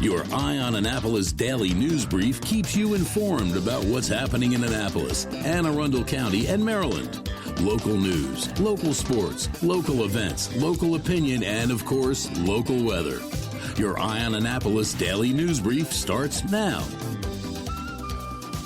Your Eye on Annapolis Daily News Brief keeps you informed about what's happening in Annapolis, Anne Arundel County, and Maryland. Local news, local sports, local events, local opinion, and, of course, local weather. Your Eye on Annapolis Daily News Brief starts now.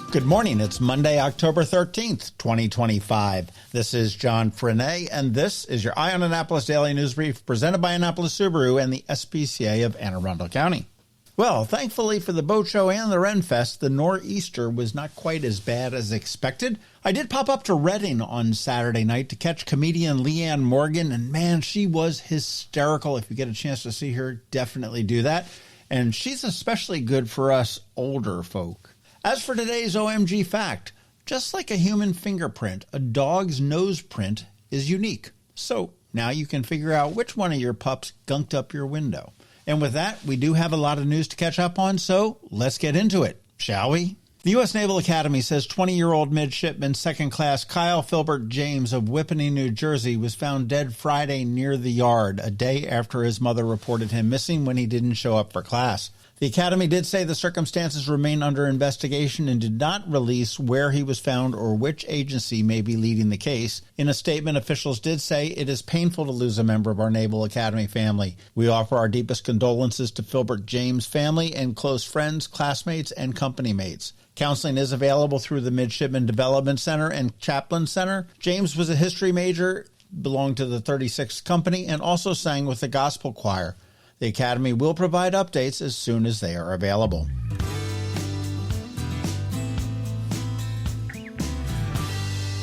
Good morning. It's Monday, October 13th, 2025. This is John Frenaye, and this is your Eye on Annapolis Daily News Brief presented by Annapolis Subaru and the SPCA of Anne Arundel County. Well, thankfully for the boat show and the Ren Fest, the nor'easter was not quite as bad as expected. I did pop up to Reading on Saturday night to catch comedian Leanne Morgan, and man, she was hysterical. If you get a chance to see her, definitely do that. And she's especially good for us older folk. As for today's OMG fact, just like a human fingerprint, a dog's nose print is unique. So now you can figure out which one of your pups gunked up your window. And with that, we do have a lot of news to catch up on, so let's get into it, shall we? The U.S. Naval Academy says 20-year-old midshipman second class Kyle Filbert James of Whippany, New Jersey, was found dead Friday near the yard, a day after his mother reported him missing when he didn't show up for class. The Academy did say the circumstances remain under investigation and did not release where he was found or which agency may be leading the case. In a statement, officials did say it is painful to lose a member of our Naval Academy family. We offer our deepest condolences to Filbert James' family and close friends, classmates, and company mates. Counseling is available through the Midshipman Development Center and Chaplain Center. James was a history major, belonged to the 36th Company, and also sang with the gospel choir. The Academy will provide updates as soon as they are available.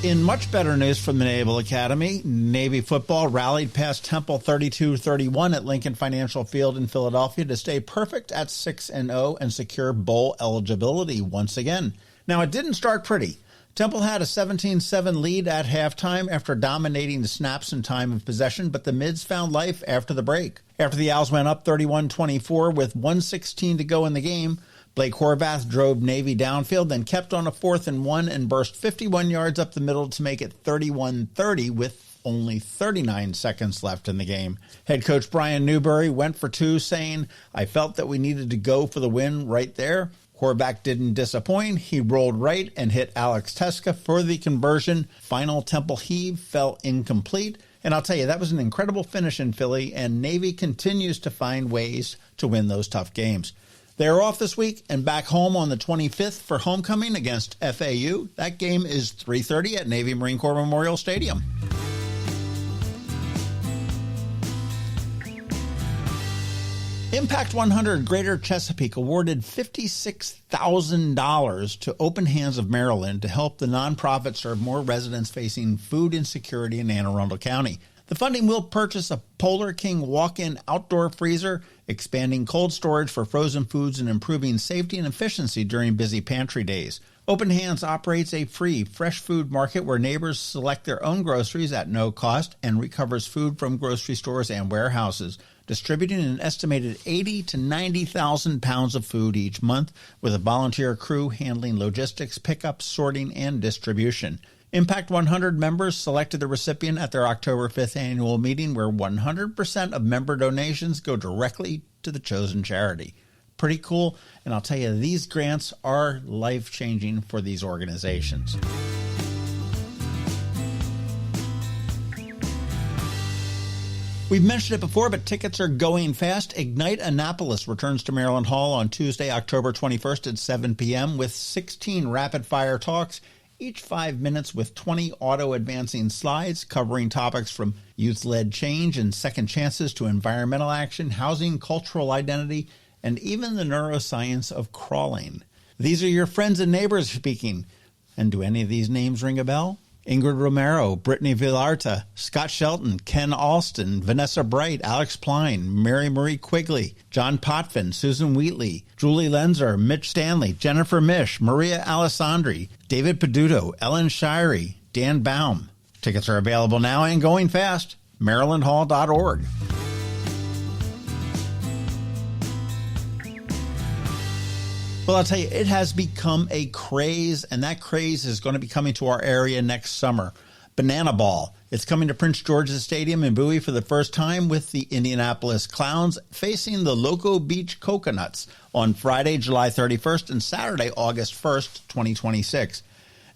In much better news from the Naval Academy, Navy football rallied past Temple 32-31 at Lincoln Financial Field in Philadelphia to stay perfect at 6-0 and secure bowl eligibility once again. Now, it didn't start pretty. Temple had a 17-7 lead at halftime after dominating the snaps and time of possession, but the Mids found life after the break. After the Owls went up 31-24 with 1:16 to go in the game, Blake Horvath drove Navy downfield, then kept on a 4th and 1 and burst 51 yards up the middle to make it 31-30 with only 39 seconds left in the game. Head coach Brian Newberry went for two, saying, "I felt that we needed to go for the win right there." Horvath didn't disappoint. He rolled right and hit Alex Teska for the conversion. Final Temple heave fell incomplete. And I'll tell you, that was an incredible finish in Philly, and Navy continues to find ways to win those tough games. They're off this week and back home on the 25th for homecoming against FAU. That game is 3:30 at Navy Marine Corps Memorial Stadium. Impact 100 Greater Chesapeake awarded $56,000 to Open Hands of Maryland to help the nonprofit serve more residents facing food insecurity in Anne Arundel County. The funding will purchase a Polar King walk-in outdoor freezer, expanding cold storage for frozen foods, and improving safety and efficiency during busy pantry days. Open Hands operates a free fresh food market where neighbors select their own groceries at no cost and recovers food from grocery stores and warehouses, distributing an estimated 80 to 90,000 pounds of food each month, with a volunteer crew handling logistics, pickup, sorting, and distribution. Impact 100 members selected the recipient at their October 5th annual meeting, where 100% of member donations go directly to the chosen charity. Pretty cool, and I'll tell you, these grants are life-changing for these organizations. We've mentioned it before, but tickets are going fast. Ignite Annapolis returns to Maryland Hall on Tuesday, October 21st at 7 p.m. with 16 rapid-fire talks, each 5 minutes with 20 auto-advancing slides covering topics from youth-led change and second chances to environmental action, housing, cultural identity, and even the neuroscience of crawling. These are your friends and neighbors speaking. And do any of these names ring a bell? Ingrid Romero, Brittany Villarta, Scott Shelton, Ken Alston, Vanessa Bright, Alex Pline, Mary Marie Quigley, John Potvin, Susan Wheatley, Julie Lenzer, Mitch Stanley, Jennifer Mish, Maria Alessandri, David Peduto, Ellen Shirey, Dan Baum. Tickets are available now and going fast. MarylandHall.org. Well, I'll tell you, it has become a craze, and that craze is going to be coming to our area next summer. Banana Ball It's coming to Prince George's Stadium in Bowie for the first time with the Indianapolis Clowns facing the Loco Beach Coconuts on Friday, July 31st and Saturday, August 1st, 2026.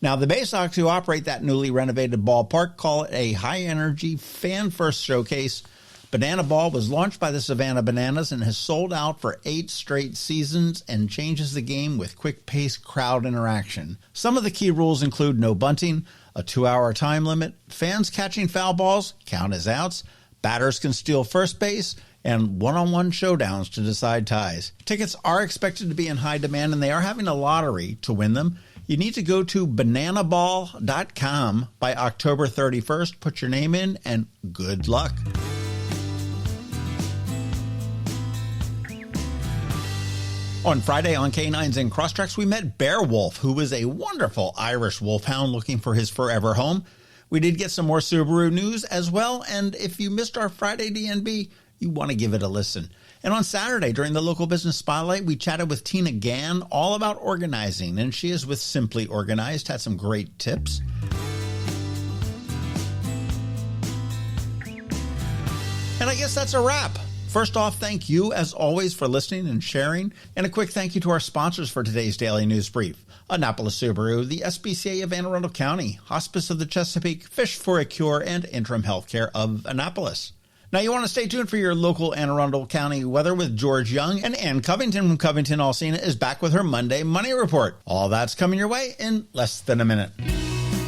Now, the Bay Sox, who operate that newly renovated ballpark, call it a high-energy, fan-first showcase. Banana Ball was launched by the Savannah Bananas and has sold out for 8 straight seasons and changes the game with quick-paced crowd interaction. Some of the key rules include no bunting, a 2-hour time limit, fans catching foul balls count as outs, batters can steal first base, and one-on-one showdowns to decide ties. Tickets are expected to be in high demand, and they are having a lottery to win them. You need to go to bananaball.com by October 31st, put your name in, and good luck. On Friday on Canines and Crosstracks, we met Beowulf, who was a wonderful Irish wolfhound looking for his forever home. We did get some more Subaru news as well, and if you missed our Friday DNB, you want to give it a listen. And on Saturday, during the Local Business Spotlight, we chatted with Tina Gann all about organizing, and she is with Simply Organized, had some great tips. And I guess that's a wrap. First off, thank you, as always, for listening and sharing. And a quick thank you to our sponsors for today's Daily News Brief. Annapolis Subaru, the SPCA of Anne Arundel County, Hospice of the Chesapeake, Fish for a Cure, and Interim Healthcare of Annapolis. Now, you want to stay tuned for your local Anne Arundel County weather with George Young, and Ann Covington from CovingtonAlsina is back with her Monday Money Report. All that's coming your way in less than a minute.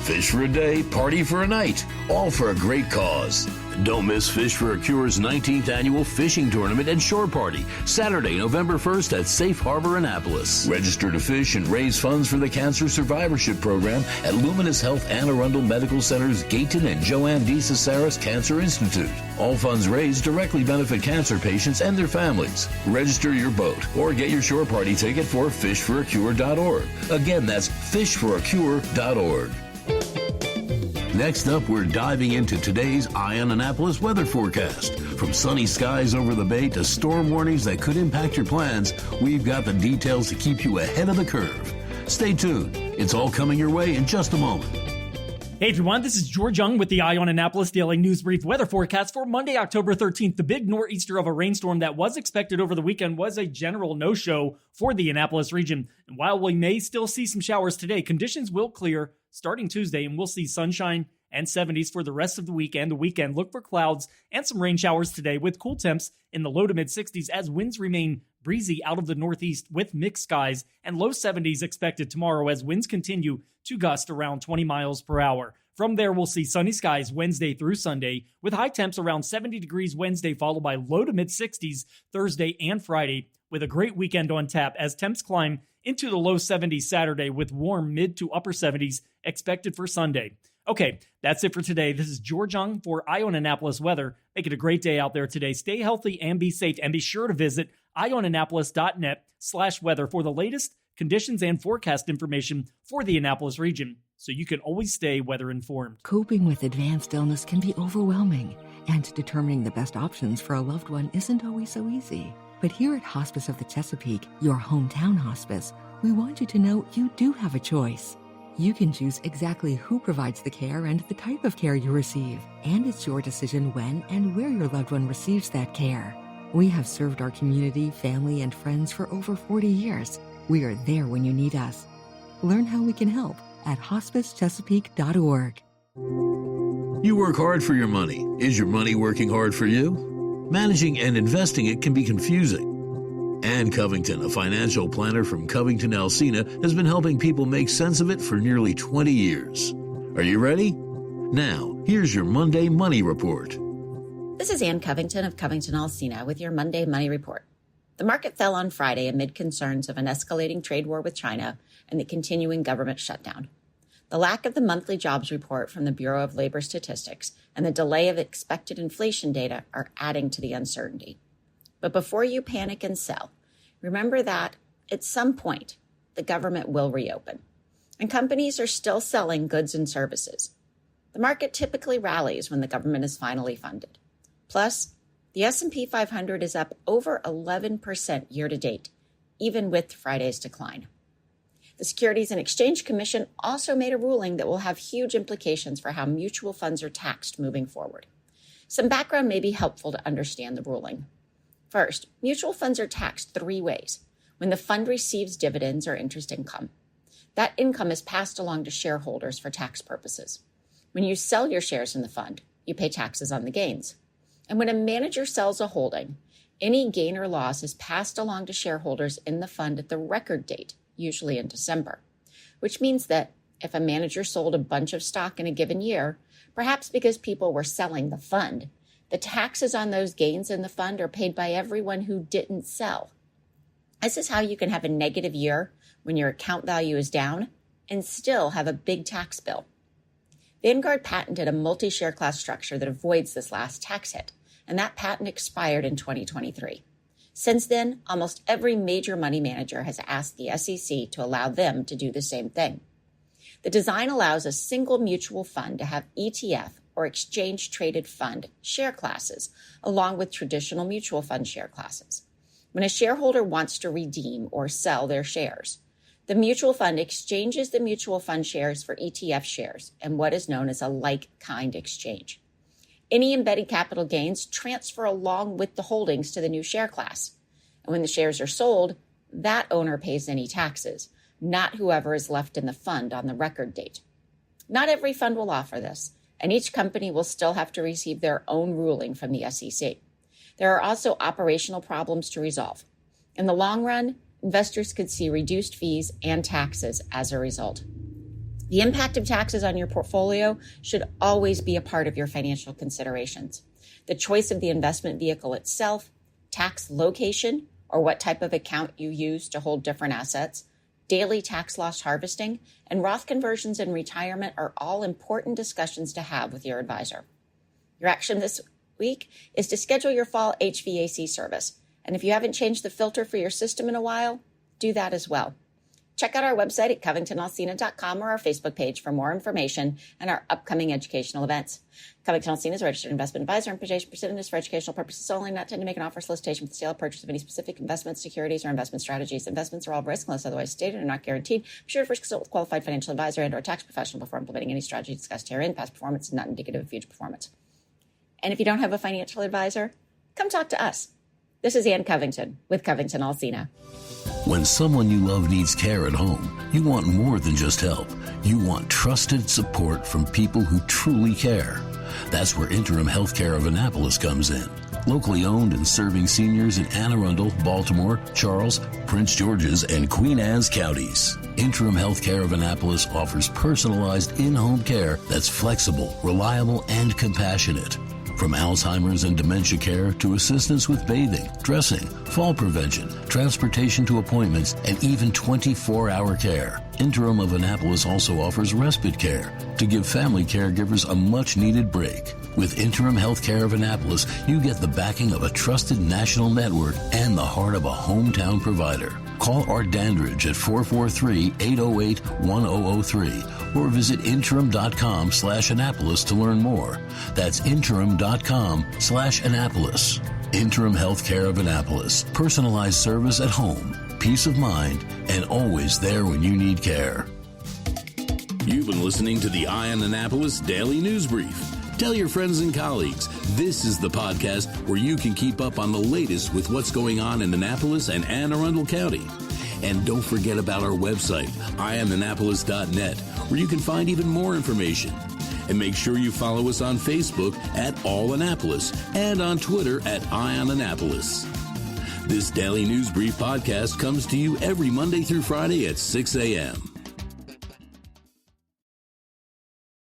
Fish for a day, party for a night, all for a great cause. Don't miss Fish for a Cure's 19th annual fishing tournament and shore party, Saturday, November 1st at Safe Harbor, Annapolis. Register to fish and raise funds for the Cancer Survivorship Program at Luminous Health Anne Arundel Medical Center's Gayton and Joanne D. Cesaris Cancer Institute. All funds raised directly benefit cancer patients and their families. Register your boat or get your shore party ticket for fishforacure.org. Again, that's fishforacure.org. Next up, we're diving into today's Eye on Annapolis weather forecast. From sunny skies over the bay to storm warnings that could impact your plans, we've got the details to keep you ahead of the curve. Stay tuned. It's all coming your way in just a moment. Hey everyone, this is George Young with the Eye on Annapolis Daily News Brief weather forecast for Monday, October 13th. The big nor'easter of a rainstorm that was expected over the weekend was a general no-show for the Annapolis region. And while we may still see some showers today, conditions will clear starting Tuesday, and we'll see sunshine and 70s for the rest of the week and the weekend. Look for clouds and some rain showers today with cool temps in the low to mid 60s as winds remain breezy out of the northeast with mixed skies, and low 70s expected tomorrow as winds continue to gust around 20 miles per hour. From there, we'll see sunny skies Wednesday through Sunday with high temps around 70 degrees Wednesday, followed by low to mid 60s Thursday and Friday, with a great weekend on tap as temps climb into the low 70s Saturday with warm mid to upper 70s expected for Sunday. Okay, that's it for today. This is George Young for Eye on Annapolis Weather. Make it a great day out there today. Stay healthy and be safe, and be sure to visit eyeonannapolis.net/weather for the latest conditions and forecast information for the Annapolis region, so you can always stay weather informed. Coping with advanced illness can be overwhelming, and determining the best options for a loved one isn't always so easy. But here at Hospice of the Chesapeake, your hometown hospice, we want you to know you do have a choice. You can choose exactly who provides the care and the type of care you receive, and it's your decision when and where your loved one receives that care. We have served our community, family, and friends for over 40 years. We are there when you need us. Learn how we can help at hospicechesapeake.org. You work hard for your money. Is your money working hard for you? Managing and investing it can be confusing. Ann Covington, a financial planner from CovingtonAlsina, has been helping people make sense of it for nearly 20 years. Are you ready? Now, here's your Monday Money Report. This is Ann Covington of CovingtonAlsina with your Monday Money Report. The market fell on Friday amid concerns of an escalating trade war with China and the continuing government shutdown. The lack of the monthly jobs report from the Bureau of Labor Statistics and the delay of expected inflation data are adding to the uncertainty. But before you panic and sell, remember that at some point, the government will reopen, and companies are still selling goods and services. The market typically rallies when the government is finally funded. Plus, the S&P 500 is up over 11% year to date, even with Friday's decline. The Securities and Exchange Commission also made a ruling that will have huge implications for how mutual funds are taxed moving forward. Some background may be helpful to understand the ruling. First, mutual funds are taxed 3 ways: when the fund receives dividends or interest income. That income is passed along to shareholders for tax purposes. When you sell your shares in the fund, you pay taxes on the gains. And when a manager sells a holding, any gain or loss is passed along to shareholders in the fund at the record date, usually in December, which means that if a manager sold a bunch of stock in a given year, perhaps because people were selling the fund, the taxes on those gains in the fund are paid by everyone who didn't sell. This is how you can have a negative year when your account value is down and still have a big tax bill. Vanguard patented a multi-share class structure that avoids this last tax hit, and that patent expired in 2023. Since then, almost every major money manager has asked the SEC to allow them to do the same thing. The design allows a single mutual fund to have ETF or exchange-traded fund share classes, along with traditional mutual fund share classes. When a shareholder wants to redeem or sell their shares, the mutual fund exchanges the mutual fund shares for ETF shares and what is known as a like-kind exchange. Any embedded capital gains transfer along with the holdings to the new share class. And when the shares are sold, that owner pays any taxes, not whoever is left in the fund on the record date. Not every fund will offer this, and each company will still have to receive their own ruling from the SEC. There are also operational problems to resolve. In the long run, investors could see reduced fees and taxes as a result. The impact of taxes on your portfolio should always be a part of your financial considerations. The choice of the investment vehicle itself, tax location, or what type of account you use to hold different assets, daily tax loss harvesting, and Roth conversions in retirement are all important discussions to have with your advisor. Your action this week is to schedule your fall HVAC service. And if you haven't changed the filter for your system in a while, do that as well. Check out our website at CovingtonAlsina.com or our Facebook page for more information and our upcoming educational events. Covington Alsina is a registered investment advisor, and information presented is for educational purposes only, not intended to make an offer, solicitation for the sale or purchase of any specific investments, securities, or investment strategies. Investments are all risk unless otherwise stated and not guaranteed. Be sure to first consult with a qualified financial advisor and/or tax professional before implementing any strategy discussed herein. Past performance is not indicative of future performance. And if you don't have a financial advisor, come talk to us. This is Ann Covington with Covington Alsina. When someone you love needs care at home, you want more than just help. You want trusted support from people who truly care. That's where Interim Healthcare of Annapolis comes in. Locally owned and serving seniors in Anne Arundel, Baltimore, Charles, Prince George's, and Queen Anne's counties. Interim Healthcare of Annapolis offers personalized in-home care that's flexible, reliable, and compassionate. From Alzheimer's and dementia care to assistance with bathing, dressing, fall prevention, transportation to appointments, and even 24-hour care. Interim of Annapolis also offers respite care to give family caregivers a much-needed break. With Interim Healthcare of Annapolis, you get the backing of a trusted national network and the heart of a hometown provider. Call Art Dandridge at 443-808-1003 or visit interim.com/Annapolis to learn more. That's interim.com/Annapolis. Interim Healthcare of Annapolis. Personalized service at home, peace of mind, and always there when you need care. You've been listening to the Annapolis Daily News Brief. Tell your friends and colleagues, this is the podcast where you can keep up on the latest with what's going on in Annapolis and Anne Arundel County. And don't forget about our website, IamAnnapolis.net, where you can find even more information. And make sure you follow us on Facebook at All Annapolis and on Twitter at IamAnnapolis. This Daily News Brief podcast comes to you every Monday through Friday at 6 a.m.